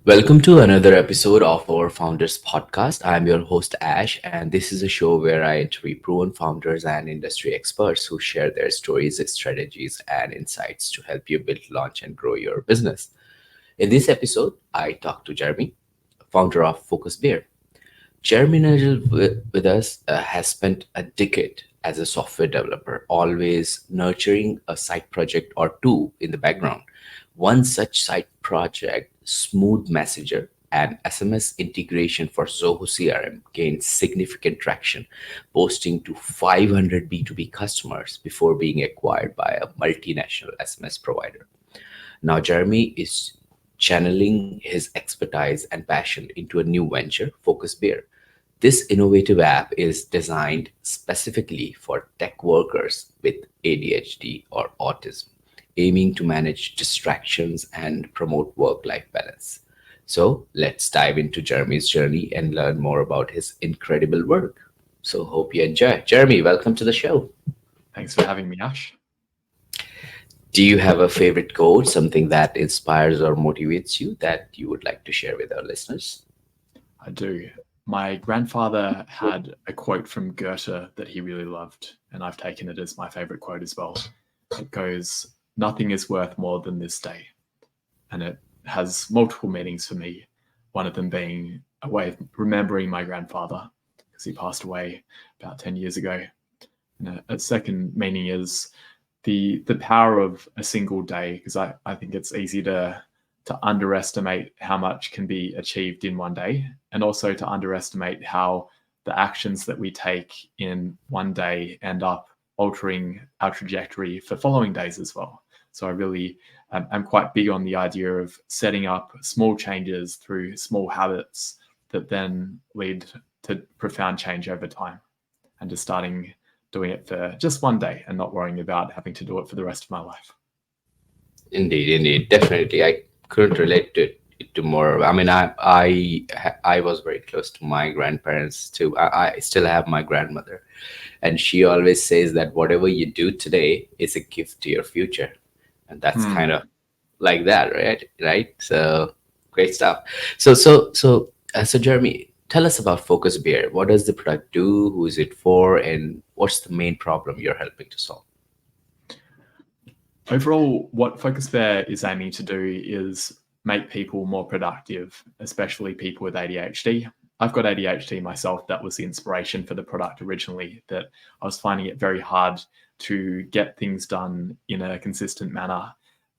Welcome to another episode of our Founders Podcast. I'm your host, Ash, and this is a show where I interview proven founders and industry experts who share their stories, strategies, and insights to help you build, launch, and grow your business. In this episode, I talk to Jeremy, founder of Focus Bear. Jeremy Nagel with us has spent a decade as a software developer, always nurturing a side project or two in the background. One such side project, Smooth Messenger, and SMS integration for Zoho CRM gained significant traction, boasting to 500 B2B customers before being acquired by a multinational SMS provider. Now, Jeremy is channeling his expertise and passion into a new venture, Focus Bear. This innovative app is designed specifically for tech workers with ADHD or autism, aiming to manage distractions and promote work life balance. So, let's dive into Jeremy's journey and learn more about his incredible work. So, hope you enjoy. Jeremy, welcome to the show. Thanks for having me, Ash. Do you have a favorite quote, something that inspires or motivates you that you would like to share with our listeners? I do. My grandfather had a quote from Goethe that he really loved, and I've taken it as my favorite quote as well. It goes, "Nothing is worth more than this day." And it has multiple meanings for me. One of them being a way of remembering my grandfather because he passed away about 10 years ago. And a second meaning is the power of a single day, because I think it's easy to underestimate how much can be achieved in one day, and also to underestimate how the actions that we take in one day end up altering our trajectory for following days as well. So I really am quite big on the idea of setting up small changes through small habits that then lead to profound change over time, and just starting doing it for just one day and not worrying about having to do it for the rest of my life. Indeed, definitely. I couldn't relate to it to more. I mean, I was very close to my grandparents too. I still have my grandmother, and she always says that whatever you do today is a gift to your future, and that's Hmm. kind of like that, right? Right. So great stuff. So, Jeremy, tell us about Focus Bear. What does the product do? Who is it for? And what's the main problem you're helping to solve? Overall, what Focus Fair is aiming to do is make people more productive, especially people with ADHD. I've got ADHD myself. That was the inspiration for the product originally, that I was finding it very hard to get things done in a consistent manner.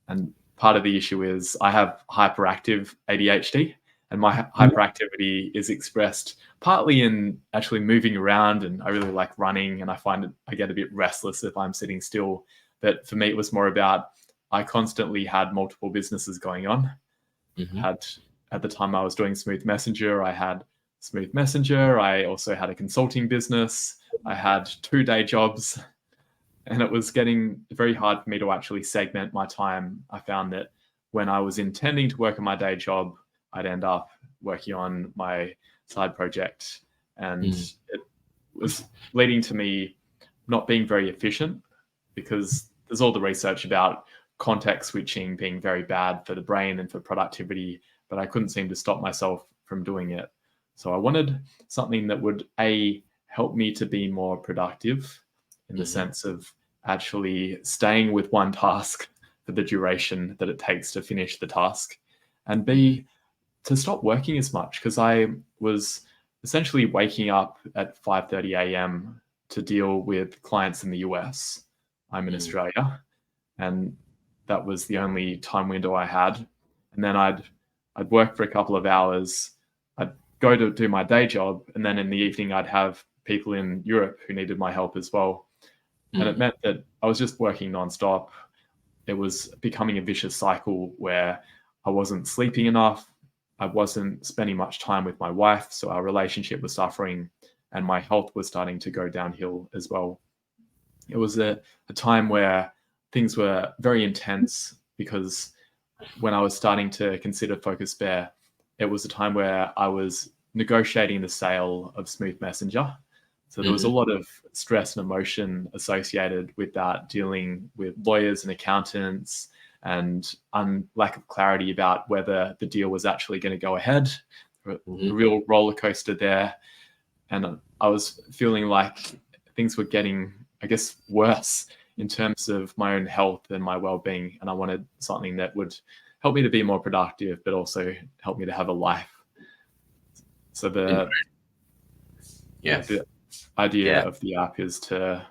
And part of the issue is I have hyperactive ADHD, and my hyperactivity is expressed partly in actually moving around. And I really like running, and I find I get a bit restless if I'm sitting still. But for me, it was more about I constantly had multiple businesses going on. Hmm. Had At the time I was doing Smooth Messenger, I had Smooth Messenger. I also had a consulting business. I had 2 day jobs, and it was getting very hard for me to actually segment my time. I found that when I was intending to work on my day job, I'd end up working on my side project, and it was leading to me not being very efficient, because there's all the research about context switching being very bad for the brain and for productivity, but I couldn't seem to stop myself from doing it. So I wanted something that would help me to be more productive, in the Hmm. sense of actually staying with one task for the duration that it takes to finish the task, and b, to stop working as much, because I was essentially waking up at 5:30 a.m. to deal with clients in the US. I'm in Hmm. Australia, and that was the only time window I had. And then I'd work for a couple of hours. I'd go to do my day job, and then in the evening I'd have people in Europe who needed my help as well. And it Hmm. meant that I was just working nonstop. It was becoming a vicious cycle where I wasn't sleeping enough. I wasn't spending much time with my wife. So our relationship was suffering, and my health was starting to go downhill as well. It was a time where things were very intense, because when I was starting to consider Focus Bear, it was a time where I was negotiating the sale of Smooth Messenger. So there was a Hmm. lot of stress and emotion associated with that, dealing with lawyers and accountants, and lack of clarity about whether the deal was actually going to go ahead. A Mhm. real roller coaster there. And I was feeling like things were getting, I guess, worse in terms of my own health and my well-being. And I wanted something that would help me to be more productive, but also help me to have a life. So Incredible. Yeah. the idea Yeah. of the app is to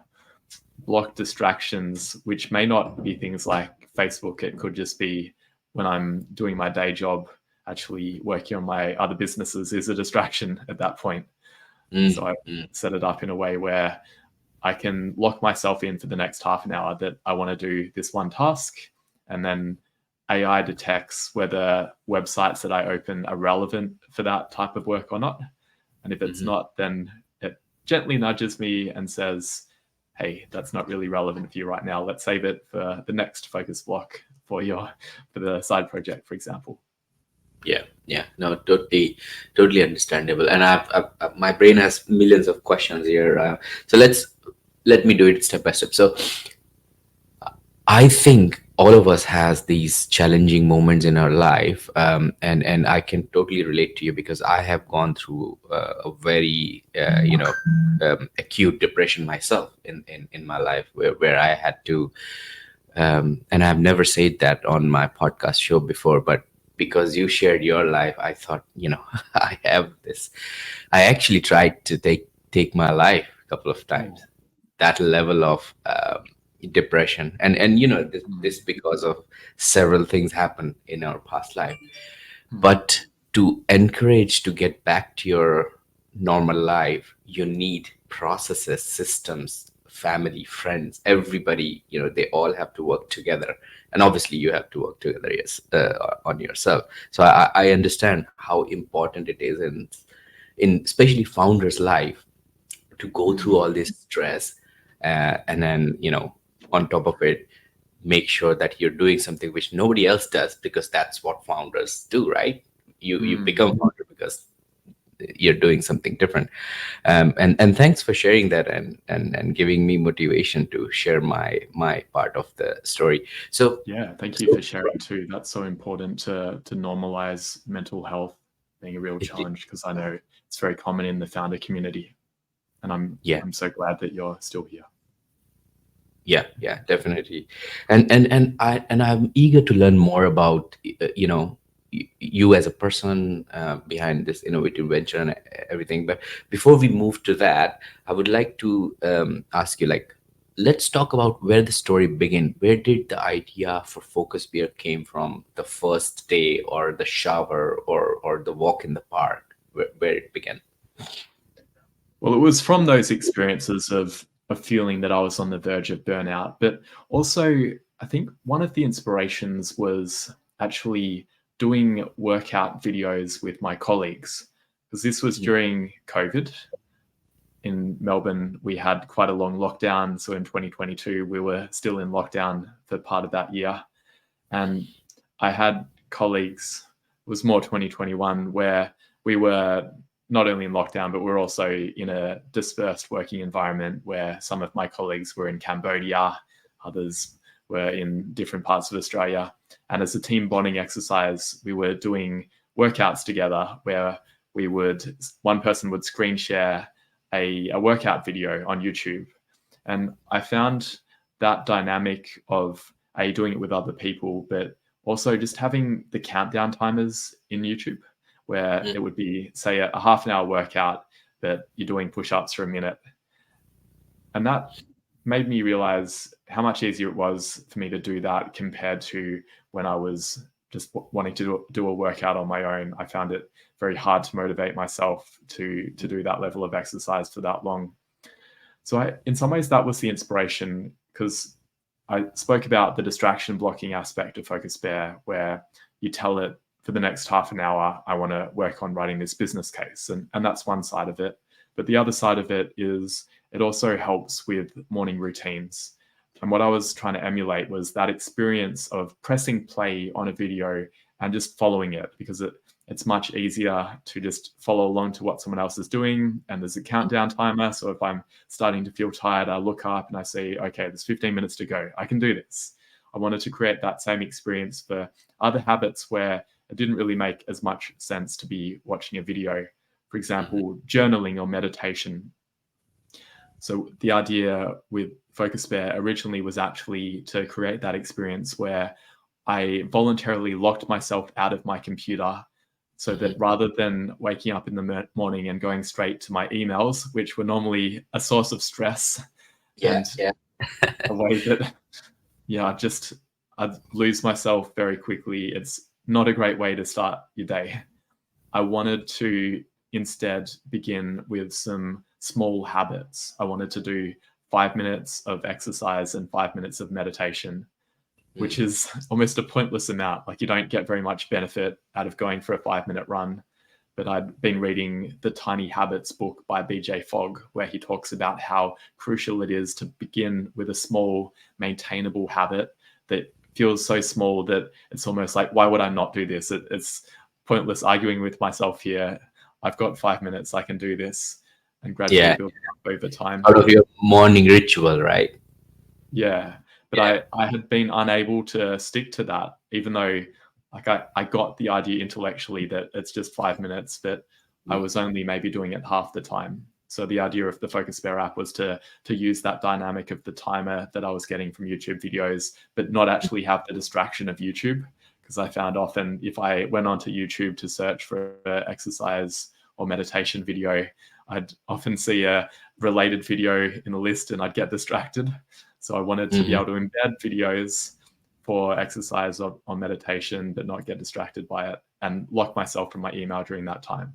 block distractions, which may not be things like Facebook. It could just be when I'm doing my day job, actually working on my other businesses is a distraction at that point. So I Mm. set it up in a way where I can lock myself in for the next half an hour that I want to do this one task. And then AI detects whether websites that I open are relevant for that type of work or not. And if it's Mhm. not, then it gently nudges me and says, hey, that's not really relevant for you right now. Let's save it for the next focus block for the side project, for example. Yeah, yeah, no, totally understandable. And my brain has millions of questions here. So let me do it step by step. So I think all of us has these challenging moments in our life, and I can totally relate to you because I have gone through a very acute depression myself in my life where I had to and I've never said that on my podcast show before, but because you shared your life, I thought, I have this. I actually tried to take my life a couple of times. Oh. That level of depression, and this Mm. because of several things happen in our past life. Mm. But to encourage to get back to your normal life, you need processes, systems, family, friends, everybody, they all have to work together. And obviously you have to work together, yes, on yourself. So I understand how important it is in especially founders life to go through Mm. all this stress, and then on top of it, make sure that you're doing something which nobody else does, because that's what founders do, right? You Mm. become founder because you're doing something different. And thanks for sharing that, and giving me motivation to share my part of the story. So Yeah, thank you for sharing too. That's so important to normalize mental health being a real challenge, because I know it's very common in the founder community, and yeah, I'm so glad that you're still here. yeah, definitely. And I'm eager to learn more about you as a person behind this innovative venture and everything. But before we move to that, I would like to ask you, like, let's talk about where the story began. Where did the idea for Focus Beer came from? The first day, or the shower, or the walk in the park, where it began? Well, it was from those experiences of feeling that I was on the verge of burnout, but also I think one of the inspirations was actually doing workout videos with my colleagues, because this was during COVID. In Melbourne, we had quite a long lockdown. So in 2022, we were still in lockdown for part of that year. And I had colleagues, it was more 2021, where we were not only in lockdown, but we were also in a dispersed working environment where some of my colleagues were in Cambodia, others were in different parts of Australia. And as a team bonding exercise, we were doing workouts together where one person would screen share a workout video on YouTube. And I found that dynamic of doing it with other people, but also just having the countdown timers in YouTube, where Mm. it would be, say, a half an hour workout, but you're doing push ups for a minute. And that made me realize how much easier it was for me to do that compared to when I was just wanting to do a workout on my own. I found it very hard to motivate myself to do that level of exercise for that long. So in some ways, that was the inspiration, because I spoke about the distraction blocking aspect of Focus Bear, where you tell it for the next half an hour, I want to work on writing this business case. And that's one side of it. But the other side of it is it also helps with morning routines. And what I was trying to emulate was that experience of pressing play on a video and just following it, because it's much easier to just follow along to what someone else is doing. And there's a countdown timer. So if I'm starting to feel tired, I look up and I see, okay, there's 15 minutes to go. I can do this. I wanted to create that same experience for other habits where it didn't really make as much sense to be watching a video. For example, journaling or meditation. So the idea with Focus Bear originally was actually to create that experience where I voluntarily locked myself out of my computer so that rather than waking up in the morning and going straight to my emails, which were normally a source of stress Yeah, and yeah. a way that, yeah, I'd lose myself very quickly. It's not a great way to start your day. I wanted to instead begin with some small habits. I wanted to do 5 minutes of exercise and 5 minutes of meditation, which is almost a pointless amount. Like, you don't get very much benefit out of going for a 5 minute run. But I'd been reading the Tiny Habits book by BJ Fogg, where he talks about how crucial it is to begin with a small, maintainable habit that feels so small that it's almost like, why would I not do this? It's pointless arguing with myself here. I've got 5 minutes, I can do this, and gradually Yeah, build up over time. out of your morning ritual, right? Yeah, but Yeah. I had been unable to stick to that, even though like I got the idea intellectually that it's just 5 minutes, but I was only maybe doing it half the time. So the idea of the Focus Bear app was to use that dynamic of the timer that I was getting from YouTube videos, but not actually have the distraction of YouTube. Because I found often if I went onto YouTube to search for an exercise or meditation video, I'd often see a related video in the list and I'd get distracted. So I wanted to be able to embed videos for exercise or meditation, but not get distracted by it and lock myself from my email during that time.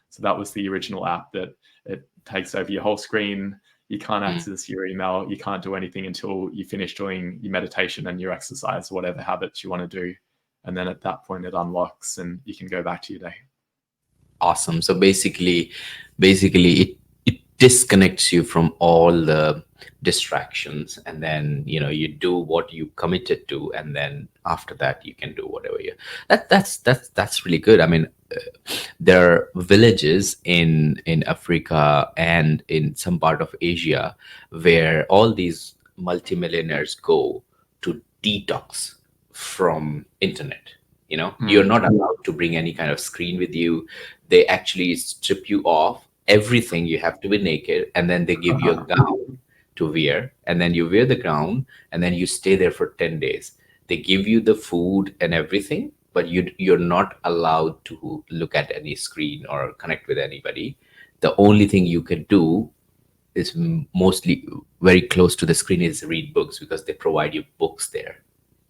So that was the original app, that it takes over your whole screen. You can't access your email. You can't do anything until you finish doing your meditation and your exercise, whatever habits you want to do. And then at that point, it unlocks and you can go back to your day. Awesome. So basically it disconnects you from all the distractions, and then you do what you committed to, and then after that you can do whatever you that's really good. I mean, there are villages in Africa and in some part of Asia where all these multimillionaires go to detox from internet. You're not allowed to bring any kind of screen with you. They actually strip you off everything. You have to be naked, and then they give you a gown to wear, and then you wear the gown, and then you stay there for 10 days. They give you the food and everything, but you're not allowed to look at any screen or connect with anybody. The only thing you can do is mostly very close to the screen is read books, because they provide you books there,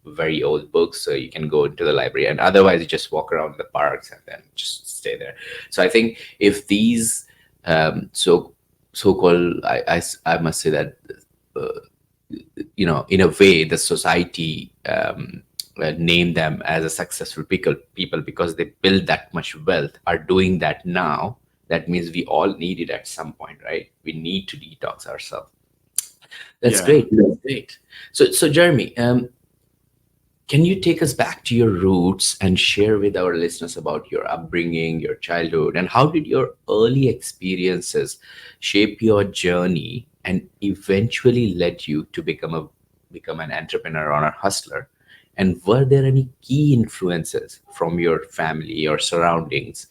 very old books, so you can go into the library, and otherwise you just walk around the parks and then just stay there. So I think if these so-called, I must say that uh, in a way the society name them as a successful people because they build that much wealth, are doing that now. That means we all need it at some point, right? We need to detox ourselves. That's Yeah. great. That's great. So Jeremy, can you take us back to your roots and share with our listeners about your upbringing, your childhood, and how did your early experiences shape your journey and eventually led you to become an entrepreneur or a hustler? And were there any key influences from your family or surroundings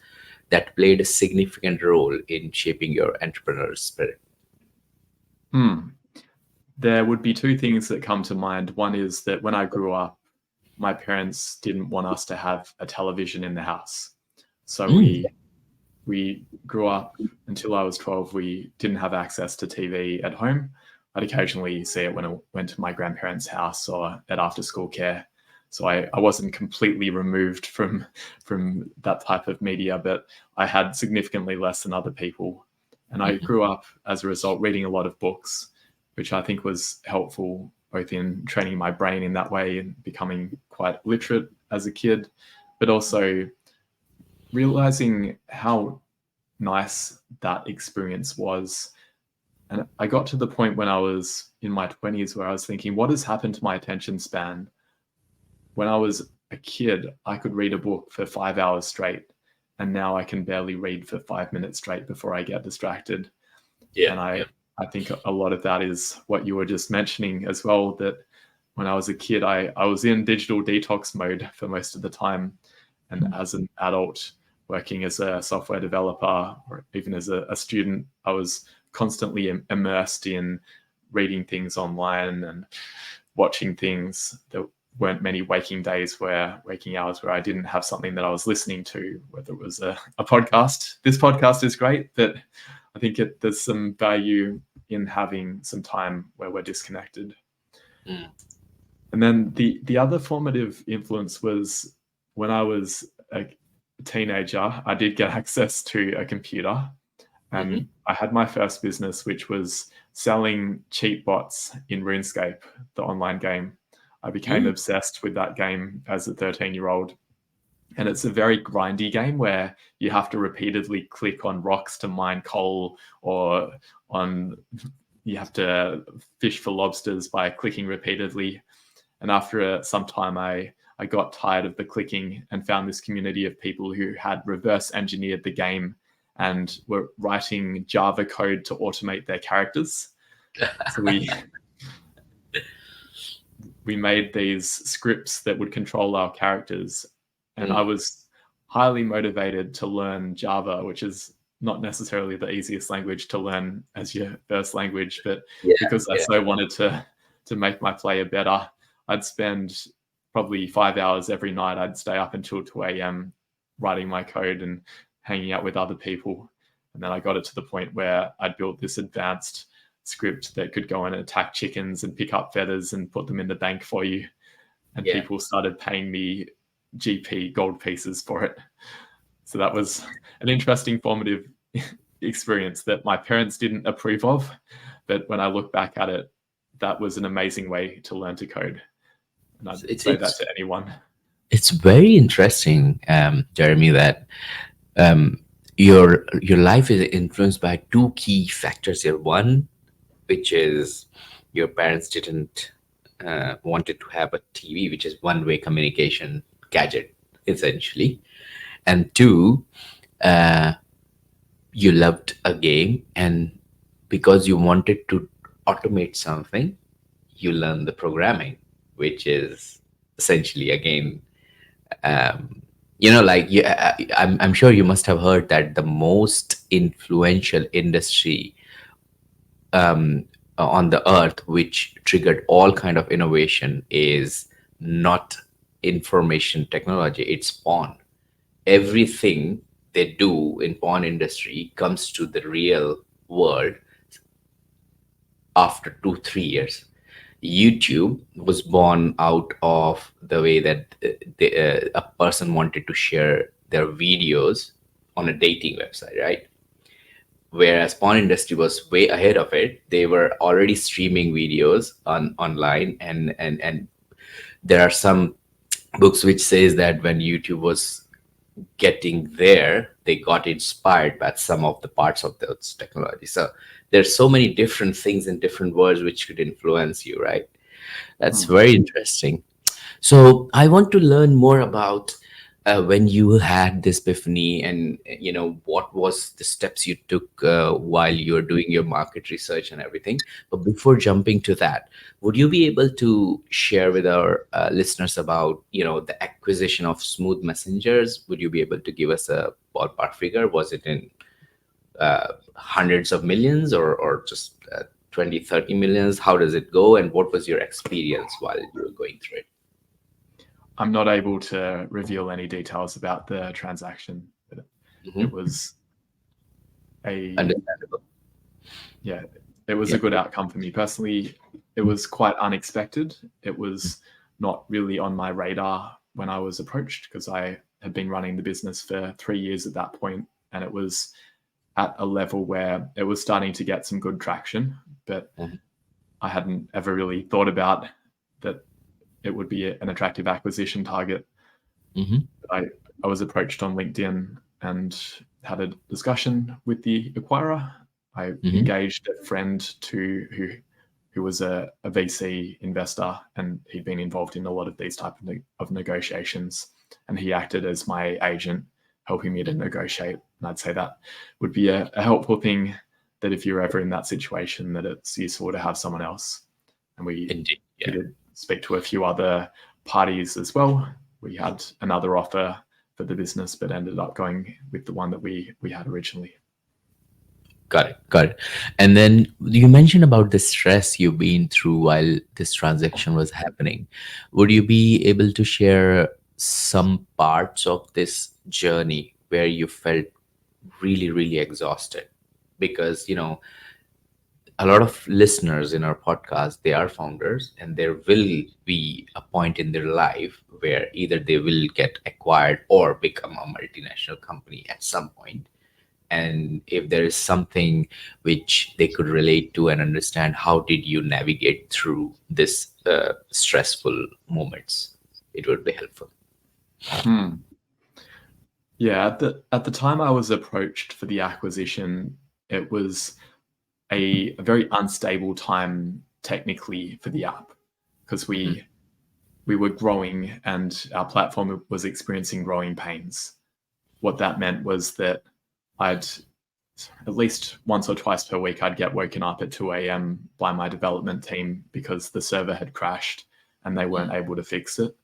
that played a significant role in shaping your entrepreneurial spirit? Hmm. There would be two things that come to mind. One is that when I grew up, my parents didn't want us to have a television in the house. So Mm, we grew up until I was 12. We didn't have access to TV at home. I'd occasionally see it when I went to my grandparents' house or at after school care. So I wasn't completely removed from that type of media, but I had significantly less than other people. And I grew up as a result reading a lot of books, which I think was helpful both in training my brain in that way and becoming quite literate as a kid, but also realizing how nice that experience was. And I got to the point when I was in my 20s where I was thinking, what has happened to my attention span? When I was a kid, I could read a book for 5 hours straight. And now I can barely read for 5 minutes straight before I get distracted. yeah, And yeah. I think a lot of that is what you were just mentioning as well, that when I was a kid, I was in digital detox mode for most of the time. And as an adult working as a software developer or even as a student, I was constantly immersed in reading things online and watching things. There weren't many waking hours where I didn't have something that I was listening to, whether it was a podcast. This podcast is great, but I think there's some value in having some time where we're disconnected. Mm. And then the other formative influence was when I was a teenager, I did get access to a computer, and I had my first business, which was selling cheat bots in RuneScape, the online game. I became obsessed with that game as a 13-year-old. And it's a very grindy game where you have to repeatedly click on rocks to mine coal, or you have to fish for lobsters by clicking repeatedly. And after some time, I got tired of the clicking and found this community of people who had reverse engineered the game and were writing Java code to automate their characters. So we made these scripts that would control our characters. And I was highly motivated to learn Java, which is not necessarily the easiest language to learn as your first language, but because I so wanted to make my player better, I'd spend probably 5 hours every night. I'd stay up until 2 a.m. writing my code and hanging out with other people. And then I got it to the point where I'd built this advanced script that could go and attack chickens and pick up feathers and put them in the bank for you. And people started paying me GP gold pieces for it. So that was an interesting formative experience that my parents didn't approve of. But when I look back at it, that was an amazing way to learn to code. And I'd say that to anyone. It's very interesting, Jeremy, that your life is influenced by two key factors here. One, which is your parents didn't wanted to have a TV, which is one-way communication gadget, essentially. And two, you loved a game, and because you wanted to automate something, you learned the programming, which is essentially, again, like I'm sure you must have heard that the most influential industry on the earth, which triggered all kind of innovation, is not information technology, it's porn. Everything they do in porn industry comes to the real world after 2 3 years. YouTube was born out of the way that a person wanted to share their videos on a dating website, right? Whereas porn industry was way ahead of it. They were already streaming videos online, and there are some books which says that when YouTube was getting there, they got inspired by some of the parts of those technology. So there's so many different things in different words which could influence you, right? That's very interesting. So I want to learn more about when you had this epiphany, and what was the steps you took while you were doing your market research and everything. But before jumping to that, would you be able to share with our listeners about the acquisition of Smooth Messengers? Would you be able to give us a ballpark figure? Was it in hundreds of millions, or just 20 30 millions? How does it go, and what was your experience while you were going through it? I'm not able to reveal any details about the transaction, but it was Understandable. it was a good outcome for me personally. It was quite unexpected. It was not really on my radar when I was approached, because I had been running the business for 3 years at that point, and it was at a level where it was starting to get some good traction, but I hadn't ever really thought about that it would be an attractive acquisition target. I was approached on LinkedIn and had a discussion with the acquirer. I engaged a friend who was a VC investor, and he'd been involved in a lot of these type of negotiations, and he acted as my agent, helping me to negotiate. And I'd say that would be a helpful thing, that if you're ever in that situation, that it's useful to have someone else. And we Indeed, yeah. did speak to a few other parties as well. We had another offer for the business, but ended up going with the one that we had originally. Got it. Got it. And then you mentioned about the stress you've been through while this transaction was happening. Would you be able to share some parts of this journey where you felt really, really exhausted? Because, a lot of listeners in our podcast, they are founders, and there will be a point in their life where either they will get acquired or become a multinational company at some point. And if there is something which they could relate to and understand, how did you navigate through this stressful moments, it would be helpful. Hmm. Yeah, at the time I was approached for the acquisition, it was a very unstable time technically for the app, because Mhm. we were growing and our platform was experiencing growing pains. What that meant was that I'd at least once or twice per week, I'd get woken up at 2 a.m. by my development team because the server had crashed and they weren't able to fix it.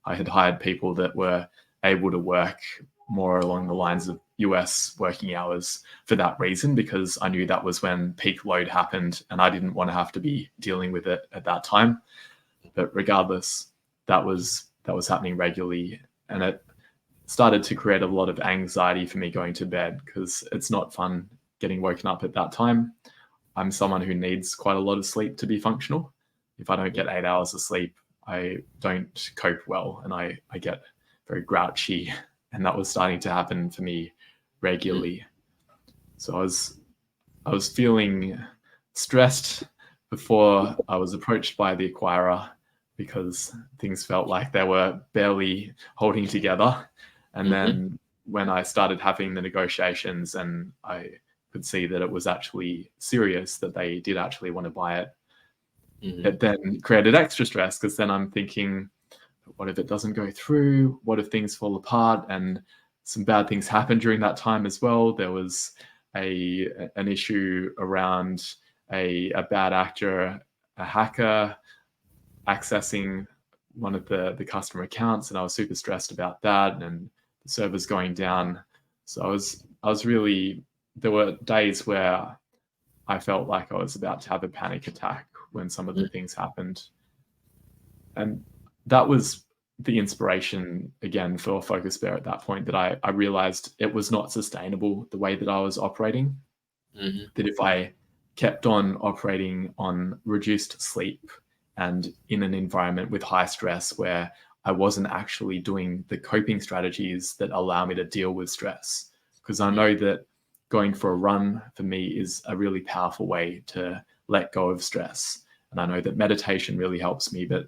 I had hired people that were able to work more along the lines of US working hours for that reason, because I knew that was when peak load happened and I didn't want to have to be dealing with it at that time. But regardless, that was happening regularly, and it started to create a lot of anxiety for me going to bed, because it's not fun getting woken up at that time. I'm someone who needs quite a lot of sleep to be functional. If I don't get 8 hours of sleep, I don't cope well and I get very grouchy. And that was starting to happen for me regularly. So I was feeling stressed before I was approached by the acquirer, because things felt like they were barely holding together. And Mhm. then when I started having the negotiations and I could see that it was actually serious, that they did actually want to buy it, Mhm. it then created extra stress, because then I'm thinking, what if it doesn't go through? What if things fall apart? And some bad things happened during that time as well. There was an issue around a bad actor, a hacker, accessing one of the customer accounts, and I was super stressed about that, and the servers going down. So I was really, there were days where I felt like I was about to have a panic attack when some of the things happened. And that was the inspiration again for Focus Bear at that point, that I realized it was not sustainable the way that I was operating. Mhm. That if I kept on operating on reduced sleep and in an environment with high stress where I wasn't actually doing the coping strategies that allow me to deal with stress, because I know that going for a run for me is a really powerful way to let go of stress. And I know that meditation really helps me, but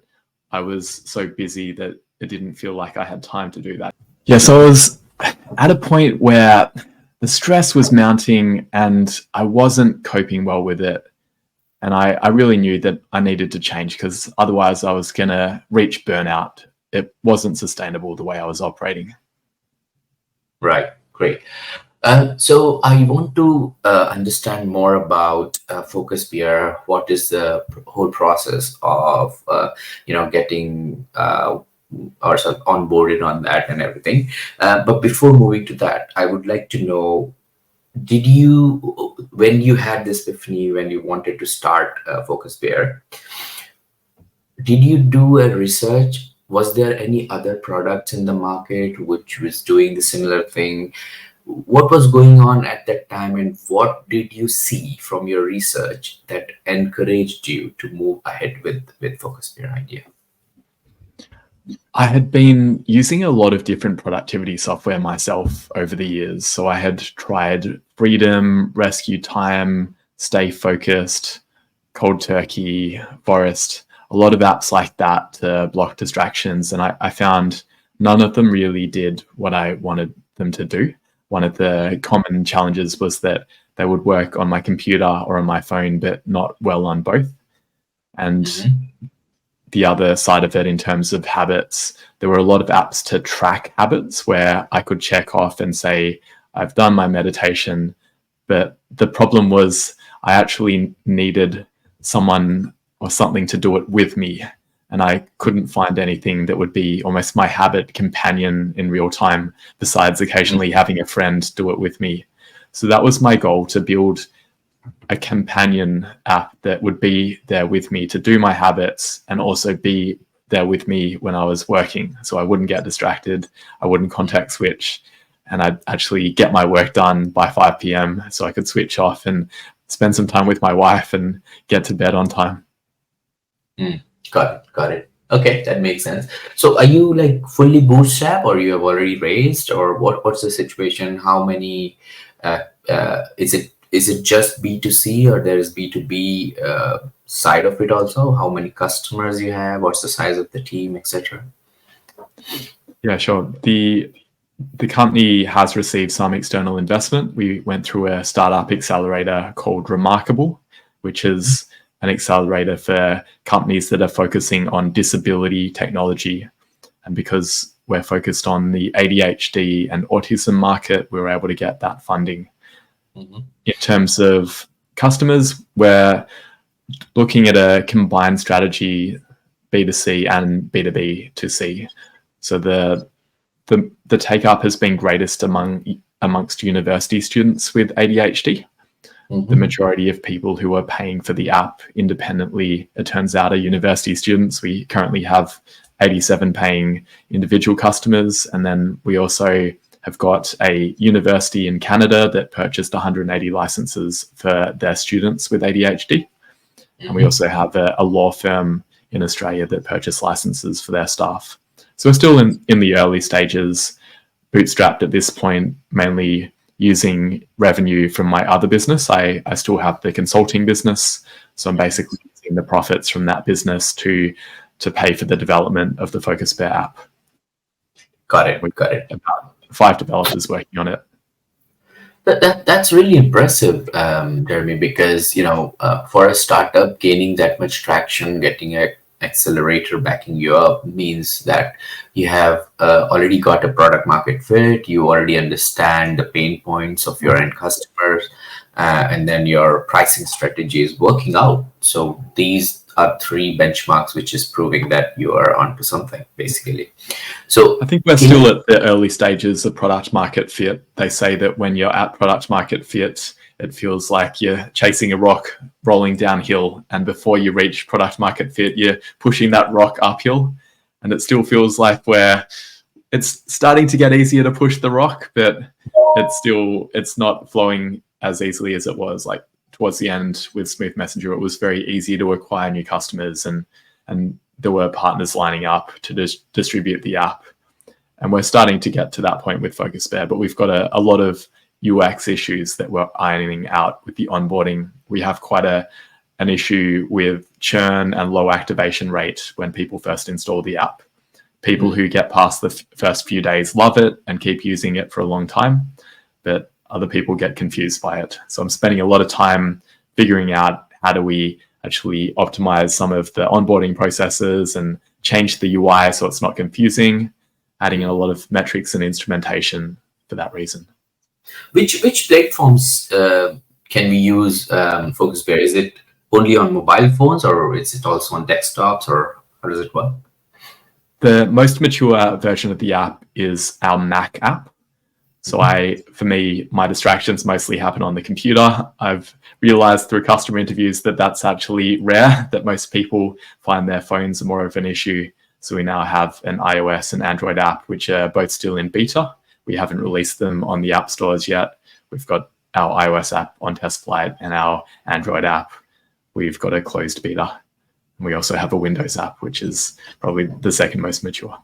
I was so busy that it didn't feel like I had time to do that. Yeah, so I was at a point where the stress was mounting and I wasn't coping well with it. And I really knew that I needed to change, because otherwise I was going to reach burnout. It wasn't sustainable the way I was operating. Right. Great. So I want to understand more about Focus Beer. What is the whole process of getting ourselves onboarded on that and everything? But before moving to that, I would like to know: did you, when you had this epiphany, when you wanted to start Focus Beer, did you do a research? Was there any other products in the market which was doing the similar thing? What was going on at that time, and what did you see from your research that encouraged you to move ahead with Focus Beer idea? I had been using a lot of different productivity software myself over the years. So I had tried Freedom, Rescue Time, Stay Focused, Cold Turkey, Forest, a lot of apps like that to block distractions. And I found none of them really did what I wanted them to do. One of the common challenges was that they would work on my computer or on my phone, but not well on both. And Mm-hmm. the other side of it, in terms of habits, there were a lot of apps to track habits where I could check off and say, I've done my meditation. But the problem was I actually needed someone or something to do it with me. and I couldn't find anything that would be almost my habit companion in real time, besides occasionally having a friend do it with me. So that was my goal, to build a companion app that would be there with me to do my habits and also be there with me when I was working. So I wouldn't get distracted, I wouldn't context switch, and I'd actually get my work done by 5 p.m. so I could switch off and spend some time with my wife and get to bed on time. Got it. Okay, that makes sense. So are you like fully bootstrap, or you have already raised, or what's the situation? How many is it just B2C, or there is B2B side of it also? How many customers you have? What's the size of the team, etc.? Yeah, sure. The company has received some external investment. We went through a startup accelerator called Remarkable, which is an accelerator for companies that are focusing on disability technology. And because we're focused on the ADHD and autism market, we were able to get that funding. In terms of customers, we're looking at a combined strategy, B2C and B2B2C. So the take up has been greatest amongst university students with ADHD. The majority of people who are paying for the app independently, it turns out, are university students. We currently have 87 paying individual customers, and then we also have got a university in Canada that purchased 180 licenses for their students with ADHD. And we also have a law firm in Australia that purchased licenses for their staff. So we're still in the early stages, bootstrapped at this point, mainly using revenue from my other business. I still have the consulting business, so I'm basically using the profits from that business to pay for the development of the Focus Bear app. Got it. About 5 developers working on it. That's really impressive, Jeremy, because for a startup, gaining that much traction, getting an accelerator backing you up, means that you have already got a product market fit. You already understand the pain points of your end customers, and then your pricing strategy is working out. So these are 3 benchmarks, which is proving that you are onto something, basically. So I think we're still at the early stages of product market fit. They say that when you're at product market fit, it feels like you're chasing a rock rolling downhill, and before you reach product market fit, you're pushing that rock uphill. And it still feels like it's starting to get easier to push the rock, but it's not flowing as easily as it was. Like towards the end with Smooth Messenger, it was very easy to acquire new customers, and there were partners lining up to distribute the app. And we're starting to get to that point with Focus Bear, but we've got a lot of UX issues that we're ironing out with the onboarding. We have quite an issue with churn and low activation rate when people first install the app. People who get past the first few days love it and keep using it for a long time, but other people get confused by it. So I'm spending a lot of time figuring out how do we actually optimize some of the onboarding processes and change the UI so it's not confusing, adding in a lot of metrics and instrumentation for that reason. Which platforms can we use Focus Bear? Is it only on mobile phones, or is it also on desktops, or how does it work? The most mature version of the app is our Mac app. So for me, my distractions mostly happen on the computer. I've realized through customer interviews that that's actually rare, that most people find their phones are more of an issue. So we now have an iOS and Android app, which are both still in beta. We haven't released them on the app stores yet. We've got our iOS app on test flight, and our Android app, we've got a closed beta. And we also have a Windows app, which is probably the second most mature.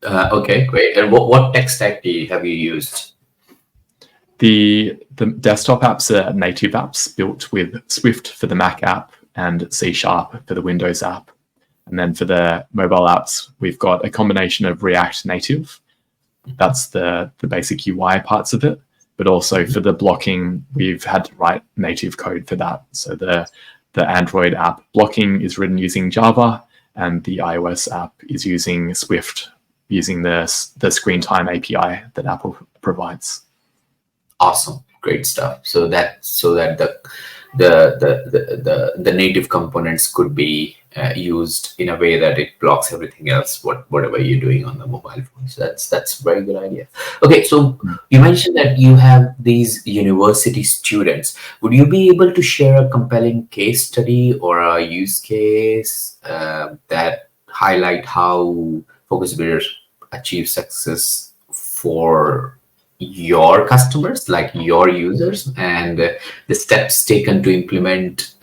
Okay, great. And what tech stack have you used? The desktop apps are native apps built with Swift for the Mac app and C# for the Windows app. And then for the mobile apps, we've got a combination of React Native. That's the basic UI parts of it. But also for the blocking, we've had to write native code for that. So the Android app blocking is written using Java, and the iOS app is using Swift, using the screen time API that Apple provides. Awesome, great stuff. So that the native components could be used in a way that it blocks everything else, whatever you're doing on the mobile phone. So that's a very good idea. Okay, so you mentioned that you have these university students. Would you be able to share a compelling case study or a use case that highlight how Focus Builders achieve success for your customers, like your users, and the steps taken to implement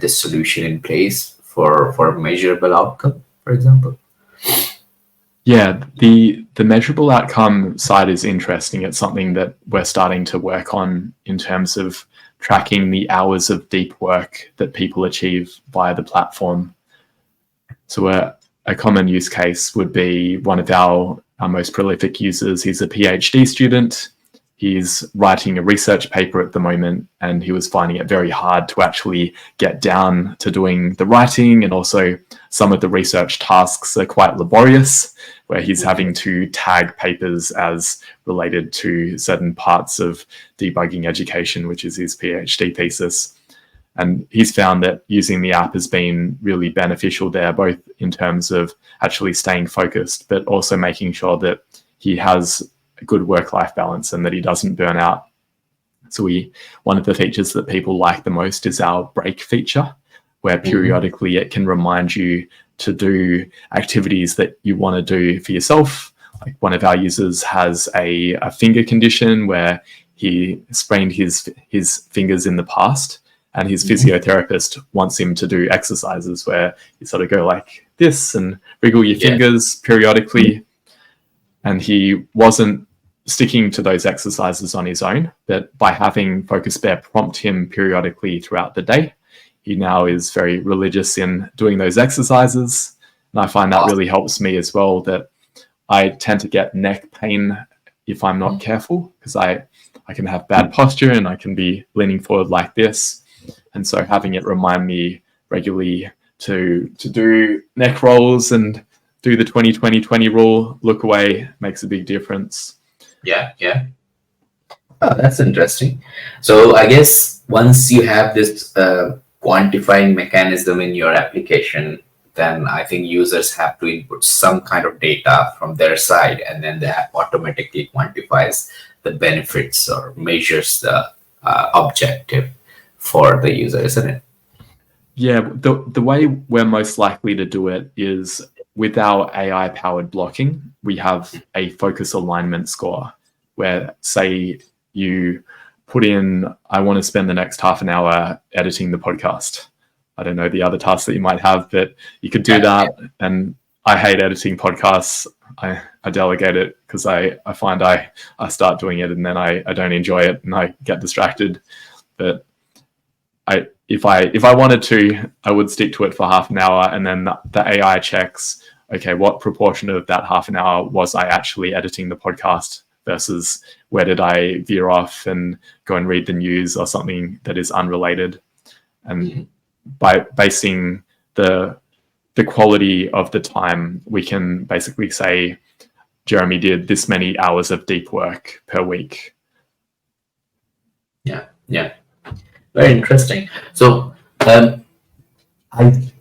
this solution in place for measurable outcome, for example? Yeah, the measurable outcome side is interesting. It's something that we're starting to work on in terms of tracking the hours of deep work that people achieve via the platform. So a common use case would be one of our most prolific users. He's a PhD student. He's writing a research paper at the moment, and he was finding it very hard to actually get down to doing the writing, and also some of the research tasks are quite laborious, where he's having to tag papers as related to certain parts of debugging education, which is his PhD thesis. And he's found that using the app has been really beneficial there, both in terms of actually staying focused, but also making sure that he has a good work-life balance and that he doesn't burn out. So one of the features that people like the most is our break feature, where periodically it can remind you to do activities that you want to do for yourself. Like one of our users has a finger condition where he sprained his fingers in the past, and his physiotherapist wants him to do exercises where you sort of go like this and wriggle your fingers periodically. And he wasn't sticking to those exercises on his own, but by having Focus Bear prompt him periodically throughout the day, he now is very religious in doing those exercises. And I find that really helps me as well, that I tend to get neck pain if I'm not careful, because I can have bad posture and I can be leaning forward like this. And so having it remind me regularly to do neck rolls and do the 20-20-20 rule, look away, makes a big difference. Yeah. Oh, that's interesting. So I guess once you have this quantifying mechanism in your application, then I think users have to input some kind of data from their side, and then the app automatically quantifies the benefits or measures the objective for the user, isn't it? Yeah, the way we're most likely to do it is with our AI-powered blocking. We have a focus alignment score where, say, you put in, I want to spend the next half an hour editing the podcast. I don't know the other tasks that you might have, but you could do that. And I hate editing podcasts. I delegate it because I find I start doing it and then I don't enjoy it and I get distracted. But if I wanted to, I would stick to it for half an hour, and then the AI checks, okay, what proportion of that half an hour was I actually editing the podcast versus where did I veer off and go and read the news or something that is unrelated. And by basing the quality of the time, we can basically say Jeremy did this many hours of deep work per week. Yeah. Very interesting. So I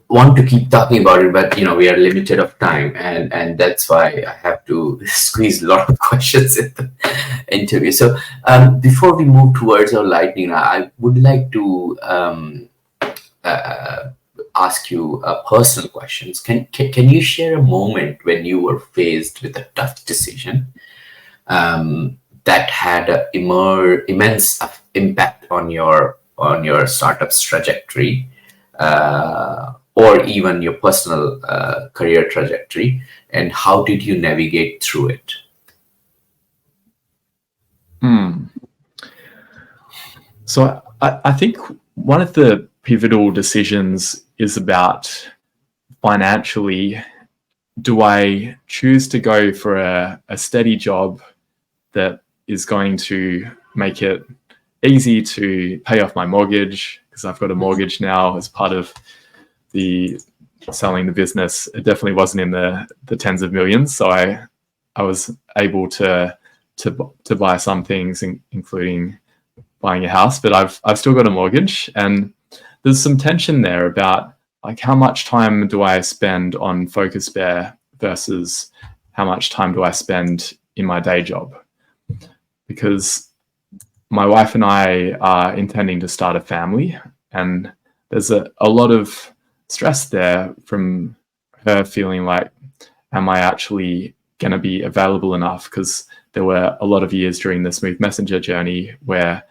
want to keep talking about it, but we are limited of time, and that's why I have to squeeze a lot of questions in the interview. So before we move towards our lightning, I would like to ask you personal questions. Can you share a moment when you were faced with a tough decision that had an immense impact on your startup's trajectory, or even your personal career trajectory, and how did you navigate through it? So I think one of the pivotal decisions is about financially. Do I choose to go for a steady job that is going to make it easy to pay off my mortgage, because I've got a mortgage now as part of the selling the business? It definitely wasn't in the tens of millions, so I was able to buy some things, including buying a house, but I've still got a mortgage, and there's some tension there about like how much time do I spend on Focus Bear versus how much time do I spend in my day job, because my wife and I are intending to start a family, and there's a lot of stress there from her feeling like, am I actually going to be available enough? Because there were a lot of years during the Smooth Messenger journey where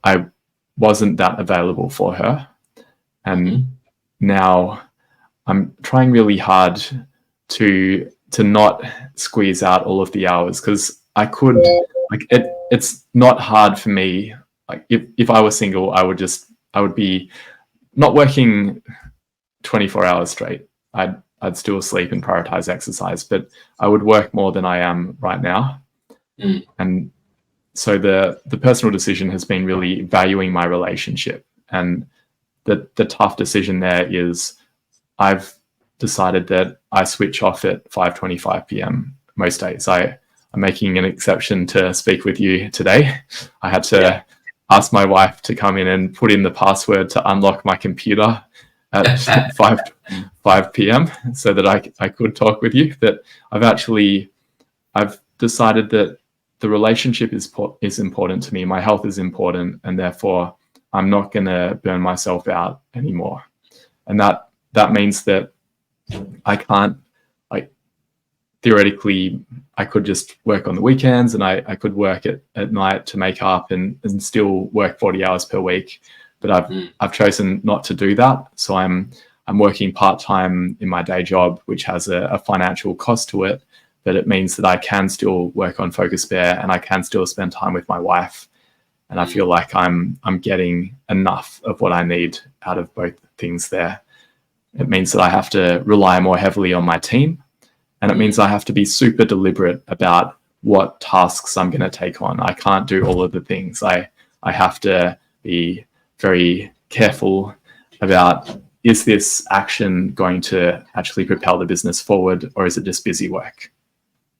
I wasn't that available for her. And now I'm trying really hard to not squeeze out all of the hours, because I could, like, it's not hard for me. Like if I was single, I would be not working 24 hours straight. I'd still sleep and prioritize exercise, but I would work more than I am right now. And so the personal decision has been really valuing my relationship. And the tough decision there is I've decided that I switch off at 5:25 p.m. most days. I'm making an exception to speak with you today. I had to ask my wife to come in and put in the password to unlock my computer at 5 p.m. so that I could talk with you. That I've decided that the relationship is important to me. My health is important, and therefore I'm not going to burn myself out anymore. And that means that I can't, like, theoretically, I could just work on the weekends, and I could work at night to make up and still work 40 hours per week. But I've chosen not to do that. So I'm working part-time in my day job, which has a financial cost to it, but it means that I can still work on Focus Bear and I can still spend time with my wife. And I feel like I'm getting enough of what I need out of both things there. It means that I have to rely more heavily on my team, and it means I have to be super deliberate about what tasks I'm going to take on. I can't do all of the things. I have to be very careful about, is this action going to actually propel the business forward, or is it just busy work?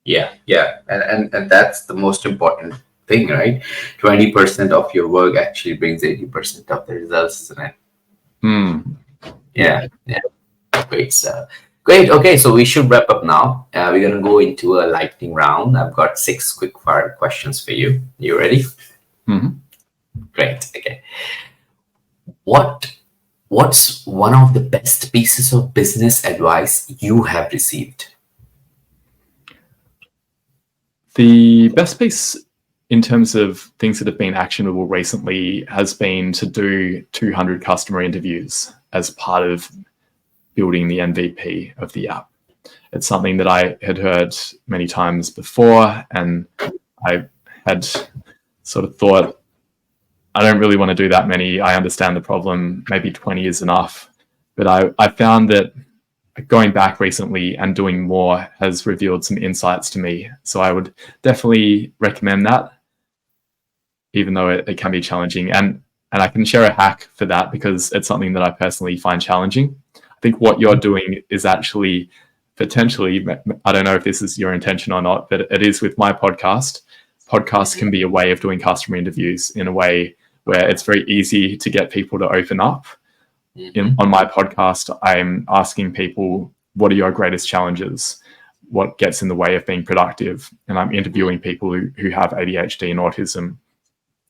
Yeah. And that's the most important thing, right? 20% of your work actually brings 80% of the results, isn't it? Yeah. Great stuff. Great. Okay, so we should wrap up now. We're gonna go into a lightning round. I've got 6 quick fire questions for you. You ready? Great. Okay. What's one of the best pieces of business advice you have received? The best piece in terms of things that have been actionable recently has been to do 200 customer interviews as part of building the MVP of the app. It's something that I had heard many times before, and I had sort of thought, I don't really want to do that many. I understand the problem. Maybe 20 is enough. But I found that going back recently and doing more has revealed some insights to me. So I would definitely recommend that, even though it can be challenging. And I can share a hack for that because it's something that I personally find challenging. I think what you're doing is actually potentially, I don't know if this is your intention or not, but it is with my podcast. Podcasts can be a way of doing customer interviews in a way where it's very easy to get people to open up. On my podcast, I'm asking people, what are your greatest challenges? What gets in the way of being productive? And I'm interviewing people who have ADHD and autism.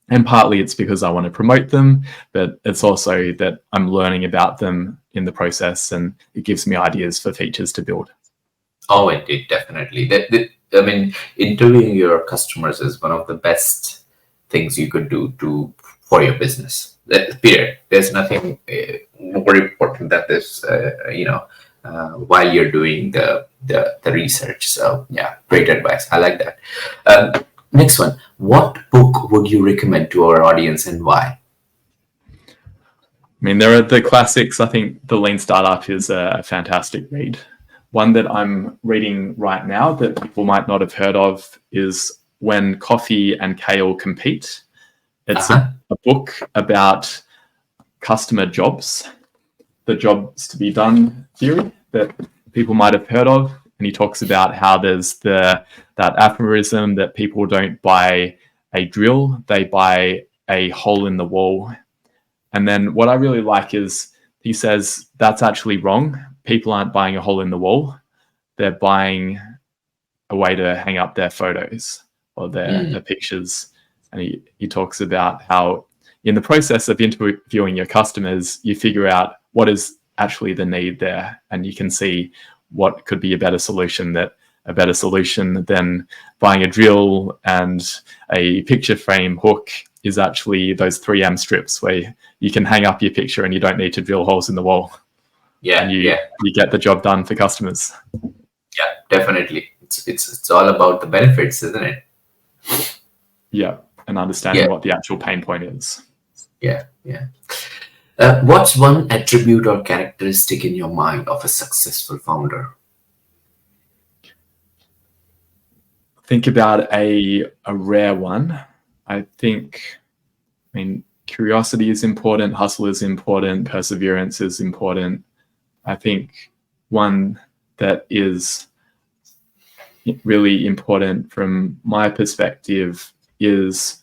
And partly it's because I want to promote them, but it's also that I'm learning about them in the process, and it gives me ideas for features to build. Oh, it definitely. I mean, interviewing your customers is one of the best things you could do for your business. Period. There's nothing more important than this. While you're doing the research. So yeah, great advice. I like that. Next one. What book would you recommend to our audience and why? I mean, there are the classics. I think The Lean Startup is a fantastic read. One that I'm reading right now that people might not have heard of is When Coffee and Kale Compete. It's a book about customer jobs, the jobs to be done theory that people might have heard of. And he talks about how there's that aphorism that people don't buy a drill, they buy a hole in the wall. And then what I really like is he says that's actually wrong. People aren't buying a hole in the wall. They're buying a way to hang up their photos or their pictures. And he talks about how in the process of interviewing your customers, you figure out what is actually the need there, and you can see what could be a better solution than buying a drill and a picture frame hook is actually those 3M strips where you can hang up your picture and you don't need to drill holes in the wall. Yeah, And yeah, you get the job done for customers. yeah, definitely. It's all about the benefits, isn't it? Yeah, and understanding Yeah, what the actual pain point is. yeah, yeah. What's one attribute or characteristic in your mind of a successful founder? Think about a rare one. I mean, curiosity is important, hustle is important, perseverance is important. I think one that is really important from my perspective is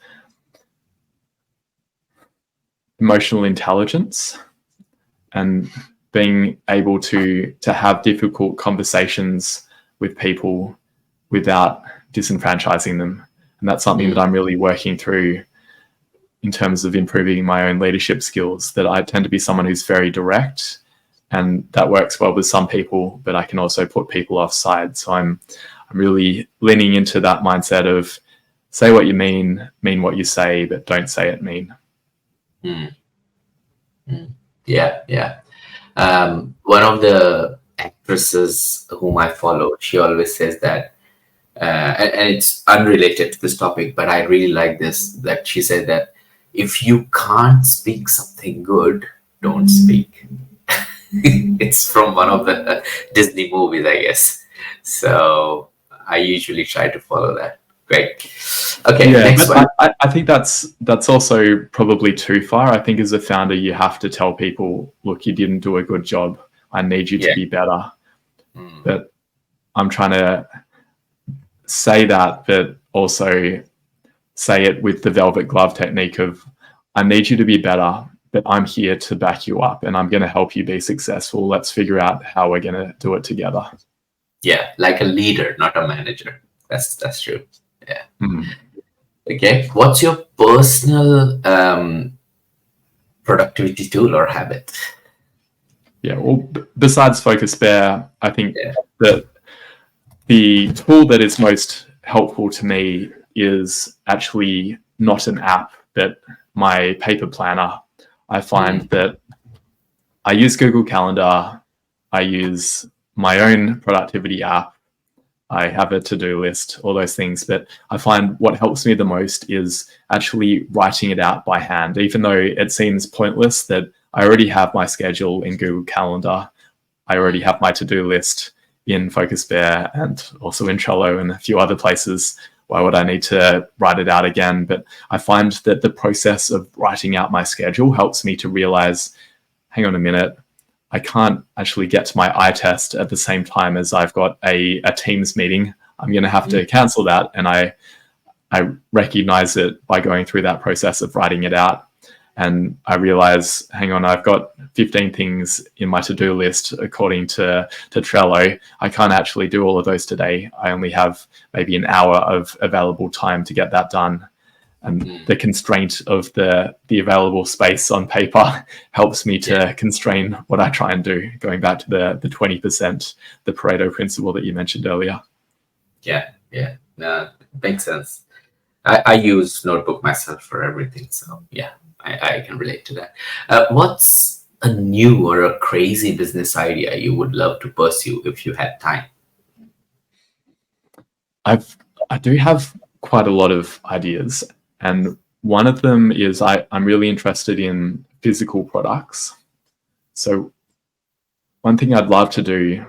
emotional intelligence and being able to have difficult conversations with people without disenfranchising them. And that's something that I'm really working through in terms of improving my own leadership skills, that I tend to be someone who's very direct, and that works well with some people, but I can also put people offside. So I'm really leaning into that mindset of say what you mean what you say, but don't say it mean. Mm. Mm. Yeah, yeah. One of the actresses whom I follow, she always says that, and it's unrelated to this topic, but I really like this, that she said that if you can't speak something good, don't speak. It's from one of the Disney movies, I guess. So I usually try to follow that. Great. Okay, Yeah, next one. but I think that's also probably too far. I think as a founder, you have to tell people, look, you didn't do a good job. I need you to be better. But I'm trying to say that, but also say it with the velvet glove technique of, I need you to be better, but I'm here to back you up and I'm going to help you be successful. Let's figure out how we're going to do it together. Yeah, like a leader, not a manager. That's true. Yeah. Okay. What's your personal productivity tool or habit? Yeah. Well, besides Focus Bear, I think that the tool that is most helpful to me is actually not an app, but my paper planner. I find that I use Google Calendar. I use my own productivity app. I have a to-do list, all those things. But I find what helps me the most is actually writing it out by hand, even though it seems pointless that I already have my schedule in Google Calendar. I already have my to-do list in Focus Bear and also in Trello and a few other places. Why would I need to write it out again? But I find that the process of writing out my schedule helps me to realize, hang on a minute, I can't actually get to my eye test at the same time as I've got a Teams meeting. I'm going to have to cancel that. And I recognize it by going through that process of writing it out. And I realize, hang on, I've got 15 things in my to-do list according to Trello. I can't actually do all of those today. I only have maybe an hour of available time to get that done. And the constraint of the available space on paper helps me to constrain what I try and do, going back to the 20%, the Pareto principle that you mentioned earlier. Yeah, no, makes sense. I use Notebook myself for everything. So yeah, I can relate to that. What's a new or a crazy business idea you would love to pursue if you had time? I do have quite a lot of ideas. And one of them is I'm really interested in physical products. So one thing I'd love to do,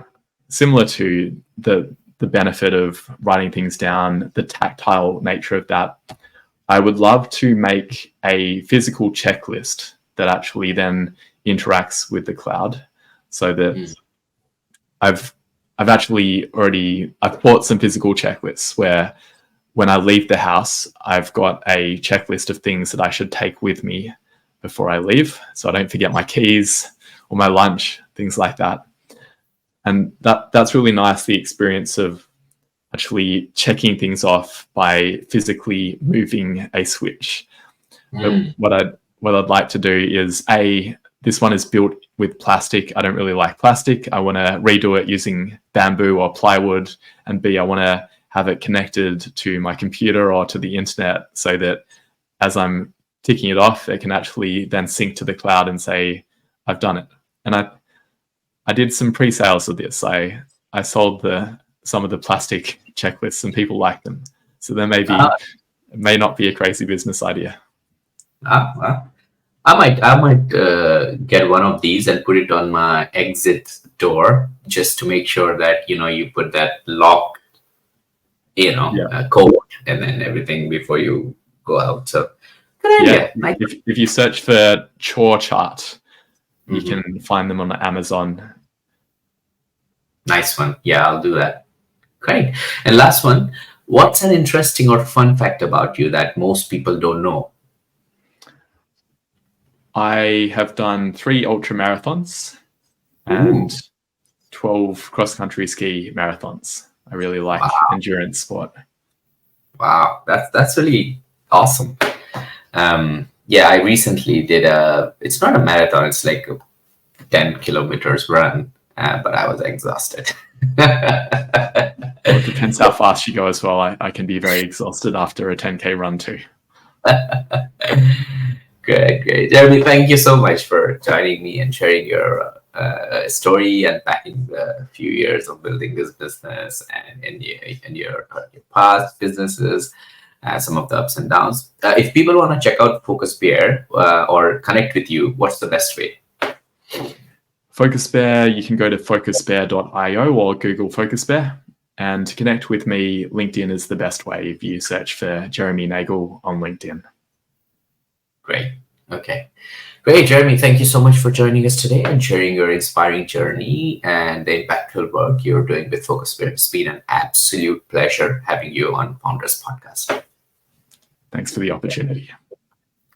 similar to the benefit of writing things down, the tactile nature of that, I would love to make a physical checklist that actually then interacts with the cloud, so that I've bought some physical checklists where when I leave the house, I've got a checklist of things that I should take with me before I leave, so I don't forget my keys or my lunch, things like that. And that's really nice, the experience of actually checking things off by physically moving a switch. But what I'd like to do is, this one is built with plastic. I don't really like plastic. I want to redo it using bamboo or plywood. And B, I want to have it connected to my computer or to the internet, so that as I'm ticking it off, it can actually then sync to the cloud and say, I've done it. And I did some pre-sales of this. I sold some of the plastic checklists, and people like them. So there it may not be a crazy business idea. Well, I might get one of these and put it on my exit door, just to make sure that you put that lock code and then everything before you go out. So good idea. Yeah, if you search for chore chart, you can find them on Amazon. Nice one. Yeah, I'll do that. Great. And last one, what's an interesting or fun fact about you that most people don't know? I have done 3 ultra marathons and 12 cross-country ski marathons. I really like endurance sport. Wow, that's really awesome. I recently did it's not a marathon, it's like a 10 kilometers run, but I was exhausted. Well, it depends how fast you go as well. I can be very exhausted after a 10K run too. Great. Jeremy, thank you so much for joining me and sharing your story and backing the few years of building this business and your past businesses, some of the ups and downs. If people want to check out Focus Bear or connect with you, what's the best way? Focus Bear, you can go to focusbear.io or Google Focus Bear. And to connect with me, LinkedIn is the best way if you search for Jeremy Nagel on LinkedIn. Great. Okay. Great, Jeremy. Thank you so much for joining us today and sharing your inspiring journey and the impactful work you're doing with Focus Bear. It's been an absolute pleasure having you on Founders Podcast. Thanks for the opportunity.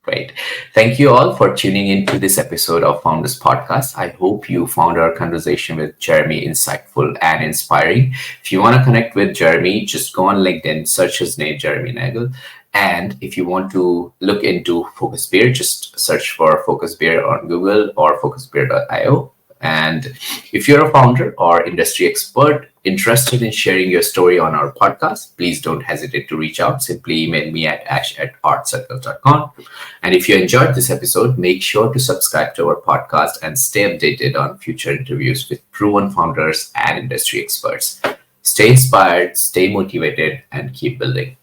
Great. Thank you all for tuning in to this episode of Founders Podcast. I hope you found our conversation with Jeremy insightful and inspiring. If you want to connect with Jeremy, just go on LinkedIn, search his name, Jeremy Nagel. And if you want to look into Focus Bear, just search for Focus Bear on Google or focusbear.io. And if you're a founder or industry expert interested in sharing your story on our podcast, please don't hesitate to reach out. Simply email me at ash@artcircle.com. And if you enjoyed this episode, make sure to subscribe to our podcast and stay updated on future interviews with proven founders and industry experts. Stay inspired, stay motivated, and keep building.